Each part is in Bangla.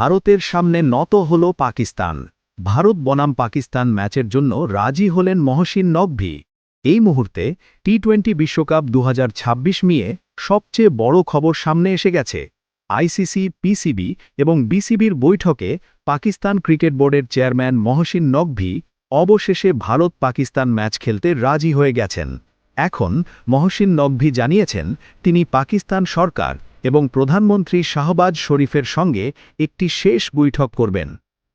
ভারতের সামনে নত হল পাকিস্তান। ভারত বনাম পাকিস্তান ম্যাচের জন্য রাজি হলেন মহসিন নকভি। এই মুহূর্তে টি-20 বিশ্বকাপ 2026 নিয়ে সবচেয়ে বড় খবর সামনে এসে গেছে। আইসিসি, পিসিবি এবং বিসিবির বৈঠকে পাকিস্তান ক্রিকেট বোর্ডের চেয়ারম্যান মহসিন নকভি অবশেষে ভারত-পাকিস্তান ম্যাচ খেলতে রাজি হয়ে গেছেন। এখন মহসিন নকভি জানিয়েছেন তিনি পাকিস্তান সরকার এবং প্রধানমন্ত্রী শাহবাজ শরীফের সঙ্গে একটি শেষ বৈঠক করবেন।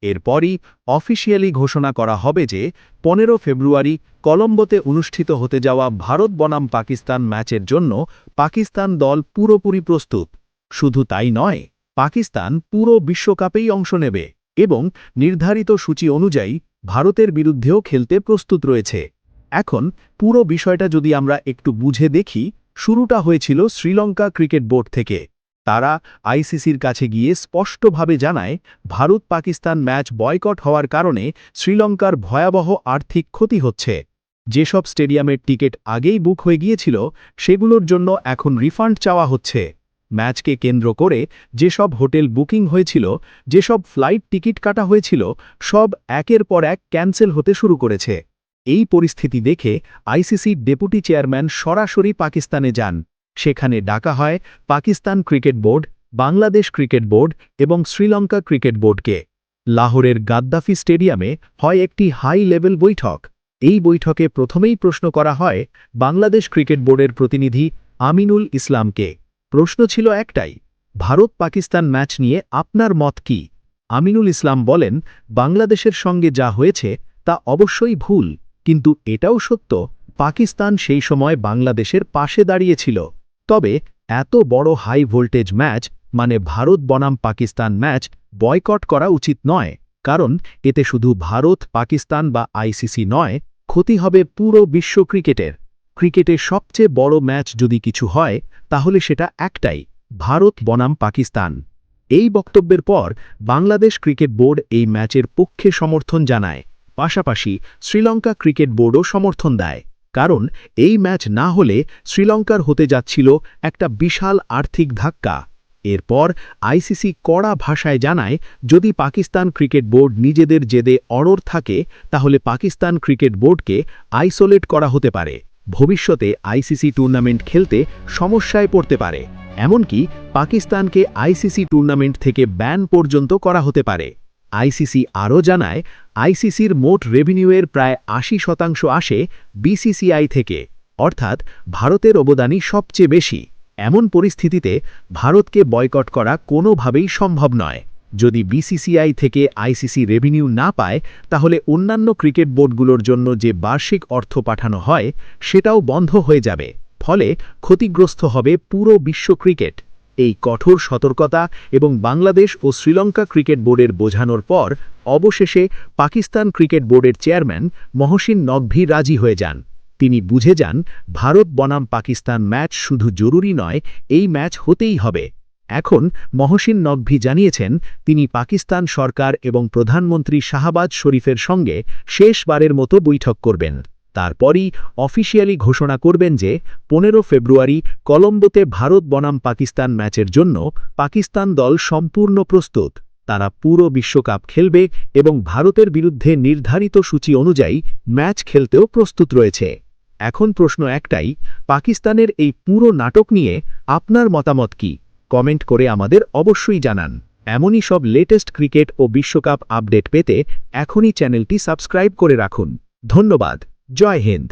এরপরই অফিসিয়ালি ঘোষণা করা হবে যে 15 ফেব্রুয়ারি কলম্বোতে অনুষ্ঠিত হতে যাওয়া ভারত বনাম পাকিস্তান ম্যাচের জন্য পাকিস্তান দল পুরোপুরি প্রস্তুত। শুধু তাই নয়, পাকিস্তান পুরো বিশ্বকাপেই অংশ নেবে এবং নির্ধারিত সূচি অনুযায়ী ভারতের বিরুদ্ধেও খেলতে প্রস্তুত রয়েছে। এখন পুরো বিষয়টা যদি আমরা একটু বুঝে দেখি, শুরুটা হয়েছিল শ্রীলঙ্কা ক্রিকেট বোর্ড থেকে। তারা আইসিসির কাছে গিয়ে স্পষ্টভাবে জানায় ভারত পাকিস্তান ম্যাচ বয়কট হওয়ার কারণে শ্রীলঙ্কার ভয়াবহ আর্থিক ক্ষতি হচ্ছে। যেসব স্টেডিয়ামের টিকিট আগেই বুক হয়ে গিয়েছিল সেগুলোর জন্য এখন রিফান্ড চাওয়া হচ্ছে। ম্যাচকে কেন্দ্র করে যেসব হোটেল বুকিং হয়েছিল, যেসব ফ্লাইট টিকিট কাটা হয়েছিল, সব একের পর এক ক্যান্সেল হতে শুরু করেছে। এই পরিস্থিতি দেখে আইসিসির ডেপুটি চেয়ারম্যান সরাসরি পাকিস্তানে যান। সেখানে ডাকা হয় Pakistan cricket board, Bangladesh cricket board এবং শ্রীলঙ্কা ক্রিকেট বোর্ডকে। লাহোরের গাদ্দাফি স্টেডিয়ামে হয় একটি হাই লেভেল বৈঠক। এই বৈঠকে প্রথমেই প্রশ্ন করা হয় বাংলাদেশ ক্রিকেট বোর্ডের প্রতিনিধি আমিনুল ইসলামকে। প্রশ্ন ছিল একটাই, ভারত পাকিস্তান ম্যাচ নিয়ে আপনার মত কি? আমিনুল ইসলাম বলেন, বাংলাদেশের সঙ্গে যা হয়েছে তা অবশ্যই ভুল, কিন্তু এটাও সত্য পাকিস্তান সেই সময় বাংলাদেশের পাশে দাঁড়িয়েছিল। তবে এত বড় হাই ভোল্টেজ ম্যাচ মানে ভারত বনাম পাকিস্তান ম্যাচ বয়কট করা উচিত নয়, কারণ এতে শুধু ভারত, পাকিস্তান বা আইসিসি নয়, ক্ষতি হবে পুরো বিশ্ব ক্রিকেটের। ক্রিকেটের সবচেয়ে বড় ম্যাচ যদি কিছু হয় তাহলে সেটা একটাই, ভারত বনাম পাকিস্তান। এই বক্তব্যের পর বাংলাদেশ ক্রিকেট বোর্ড এই ম্যাচের পক্ষে সমর্থন জানায়। পাশাপাশি শ্রীলঙ্কা ক্রিকেট বোর্ডও সমর্থন দেয়, কারণ এই ম্যাচ না হলে শ্রীলঙ্কার হতে যাচ্ছিল একটা বিশাল আর্থিক ধাক্কা। এরপর আইসিসি কড়া ভাষায় জানায় যদি পাকিস্তান ক্রিকেট বোর্ড নিজেদের জেদে অড়র থাকে তাহলে পাকিস্তান ক্রিকেট বোর্ডকে আইসোলেট করা হতে পারে। ভবিষ্যতে আইসিসি টুর্নামেন্ট খেলতে সমস্যায় পড়তে পারে, এমনকি পাকিস্তানকে আইসিসি টুর্নামেন্ট থেকে ব্যান পর্যন্ত করা হতে পারে। আইসিসি আরও জানায় আইসিসির মোট রেভিনিউয়ের প্রায় ৮০% আসে বিসিসিআই থেকে, অর্থাৎ ভারতের অবদানই সবচেয়ে বেশি। এমন পরিস্থিতিতে ভারতকে বয়কট করা কোনোভাবেই সম্ভব নয়। যদি বিসিসিআই থেকে আইসিসি রেভিনিউ না পায় তাহলে অন্যান্য ক্রিকেট বোর্ডগুলোর জন্য যে বার্ষিক অর্থ পাঠানো হয় সেটাও বন্ধ হয়ে যাবে, ফলে ক্ষতিগ্রস্ত হবে পুরো বিশ্ব ক্রিকেট। এই কঠোর সতর্কতা এবং বাংলাদেশ ও শ্রীলঙ্কা ক্রিকেট বোর্ডের বোঝানোর পর অবশেষে পাকিস্তান ক্রিকেট বোর্ডের চেয়ারম্যান মহসিন নকভি রাজি হয়ে যান। তিনি বুঝে যান ভারত বনাম পাকিস্তান ম্যাচ শুধু জরুরি নয়, এই ম্যাচ হতেই হবে। এখন মহসিন নকভি জানিয়েছেন তিনি পাকিস্তান সরকার এবং প্রধানমন্ত্রী শাহবাজ শরীফের সঙ্গে শেষবারের মতো বৈঠক করবেন। তারপরই অফিসিয়ালি ঘোষণা করবেন যে 15 ফেব্রুয়ারি কলম্বোতে ভারত বনাম পাকিস্তান ম্যাচের জন্য পাকিস্তান দল সম্পূর্ণ প্রস্তুত। তারা পুরো বিশ্বকাপ খেলবে এবং ভারতের বিরুদ্ধে নির্ধারিত সূচি অনুযায়ী ম্যাচ খেলতেও প্রস্তুত রয়েছে। এখন প্রশ্ন একটাই, পাকিস্তানের এই পুরো নাটক নিয়ে আপনার মতামত কি? কমেন্ট করে আমাদের অবশ্যই জানান। এমনই সব লেটেস্ট ক্রিকেট ও বিশ্বকাপ আপডেট পেতে এখনই চ্যানেলটি সাবস্ক্রাইব করে রাখুন। ধন্যবাদ। জয় হিন্দ।